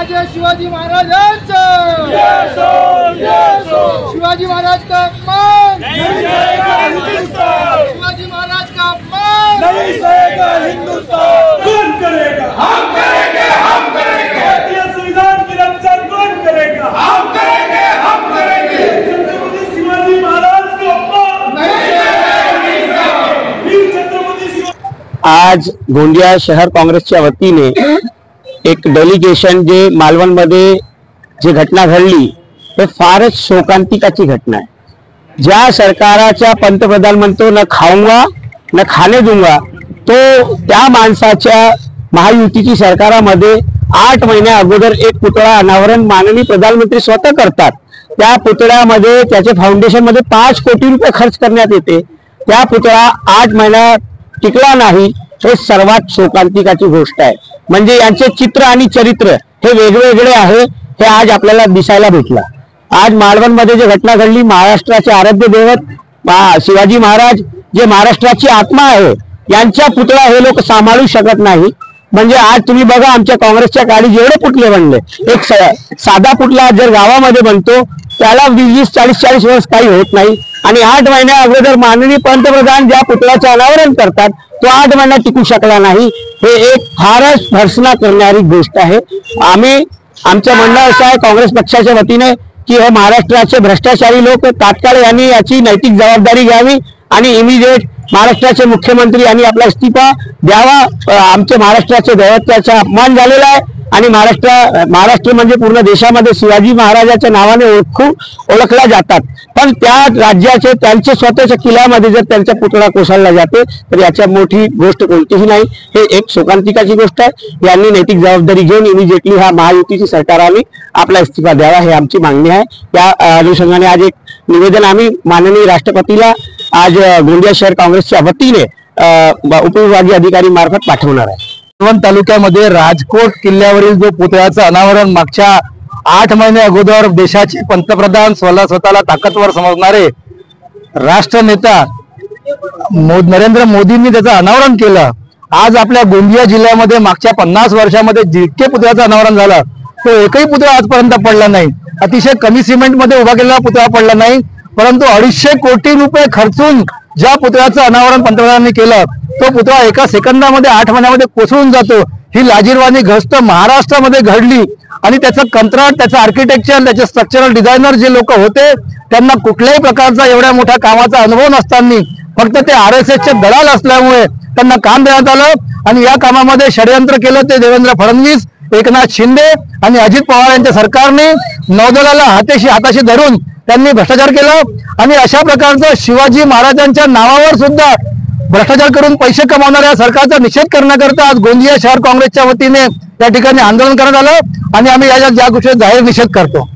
राजे शिवाजी महाराजांचा शिवाजी महाराज का अपमान नहीं सहेगा हिंदुस्तान। शिवाजी महाराज का अपमान नहीं सहेगा हिंदुस्तान। कौन करेगा? हम करेंगे, हम करेंगे। भारतीय संविधान की रक्षा कौन करेगा? हम करेंगे, हम करेंगे। छत्रपति शिवाजी महाराज को अपमान नहीं सहेगा। वीर छत्रपति शिवाजी। आज गोंदिया शहर काँग्रेसच्या वतीने एक डेलिगेशन जे मालवणमध्ये जी घटना घडली ते फारच शोकांतिकाची घटना आहे। ज्या सरकाराच्या पंतप्रधान म्हणतो न खाऊंगा न खाने दूंगा, तो त्या माणसाच्या महायुतीची सरकारामध्ये 8 महिन्या अगोदर एक पुतळा अनावरण माननीय प्रधानमंत्री स्वतः करतात। त्या पुतळ्यामध्ये त्याचे फाउंडेशन मध्ये 5 कोटी रुपये खर्च करण्यात येते। त्या पुतळा 8 महिना टिकला नाही, हे सर्वात शोकांतिकाची गोष्ट आहे। म्हणजे यांचे चित्र आणि चरित्र हे वेगवेगळे आहे, हे आज आपल्याला दिसायला भेटलं। आज मालवणमध्ये जी घटना घडली, महाराष्ट्राचे आराध्य दैवत शिवाजी महाराज जे महाराष्ट्राची आत्मा आहे, यांचा पुतळा हे लोक सांभाळू शकत नाही। म्हणजे आज तुम्ही बघा, आमच्या काँग्रेसच्या काळी जेवढे पुतळे बनले, एक साधा पुतळा जर गावामध्ये बनतो त्याला 20, 40 वर्ष काही होत नाही, आणि 8 महिन्या अगोदर माननीय पंतप्रधान ज्या पुतळ्याचे अनावरण करतात तो 8 महिना टिकू शकला नाही। हे एक फारच भर्सना करणारी गोष्ट आहे। आमचं म्हणणं असं आहे काँग्रेस पक्षाच्या वतीने की हे महाराष्ट्राचे भ्रष्टाचारी लोक तात्काळ यांनी याची नैतिक जबाबदारी घ्यावी आणि इमिडिएट महाराष्ट्राचे मुख्यमंत्री यांनी आपला इस्तीफा द्यावा। आमच्या महाराष्ट्राचे दैवताचा अपमान झालेला आहे आणि महाराष्ट्र म्हणजे पूर्ण देशामध्ये शिवाजी महाराजांच्या नावाने ओळखला जातात, पण त्या राज्याचे त्यांच्या स्वतःच्या किल्ल्यामध्ये जर त्यांचा पुतळा कोसळला जाते तर याच्या मोठी गोष्ट कोणतीही नाही। हे एक शोकांतिकाची गोष्ट आहे। यांनी नैतिक जबाबदारी घेऊन इमिजिएटली हा महायुतीची सरकारने आपला इस्तीफा द्यावा, हे आमची मागणी आहे। त्या अनुषंगाने आज एक निवेदन आम्ही माननीय राष्ट्रपतीला आज गोंदिया शहर काँग्रेसच्या वतीने उपविभागीय अधिकारी मार्फत पाठवणार आहे। मालवण तालुक्यामध्ये राजकोट किल्ल्यावरील जो पुतळ्याचं अनावरण मागच्या 8 महिने अगोदर देशाचे पंतप्रधान स्वतःला ताकदवर समजणारे राष्ट्रनेता नरेंद्र मोदींनी त्याचं अनावरण केलं। आज आपल्या गोंदिया जिल्ह्यामध्ये मागच्या 50 वर्षामध्ये जितके पुतळ्याचं अनावरण झालं तो एकही पुतळा आजपर्यंत पडला नाही। अतिशय कमी सिमेंट मध्ये उभा केलेला पुतळा पडला नाही, परंतु 250 कोटी रुपये खर्चून ज्या पुतळ्याचं अनावरण पंतप्रधानांनी केलं तो पुतळा एका सेकंदामध्ये 8 महिन्यामध्ये कोसळून जातो। ही लाजिरवाणी गोष्ट महाराष्ट्रामध्ये घडली आणि त्याचं कंत्राट, त्याचं आर्किटेक्चर, त्याचे स्ट्रक्चरल डिझायनर जे लोक होते त्यांना कुठल्याही प्रकारचा एवढ्या मोठ्या कामाचा अनुभव नसताना फक्त ते RSSचे दलाल असल्यामुळे त्यांना काम देण्यात आलं आणि या कामामध्ये षडयंत्र केलं ते देवेंद्र फडणवीस, एकनाथ शिंदे आणि अजित पवार यांच्या सरकारने नौदलाला हाताशी धरून त्यांनी भ्रष्टाचार केला आणि अशा प्रकारचं शिवाजी महाराजांच्या नावावर सुद्धा भ्रष्टाचार करून पैसे कमावणाऱ्या सरकारचा निषेध करण्याकरता आज गोंदिया शहर काँग्रेसच्या वतीने त्या ठिकाणी आंदोलन करण्यात आलं आणि आम्ही या गोष्टीचा जाहीर निषेध करतो।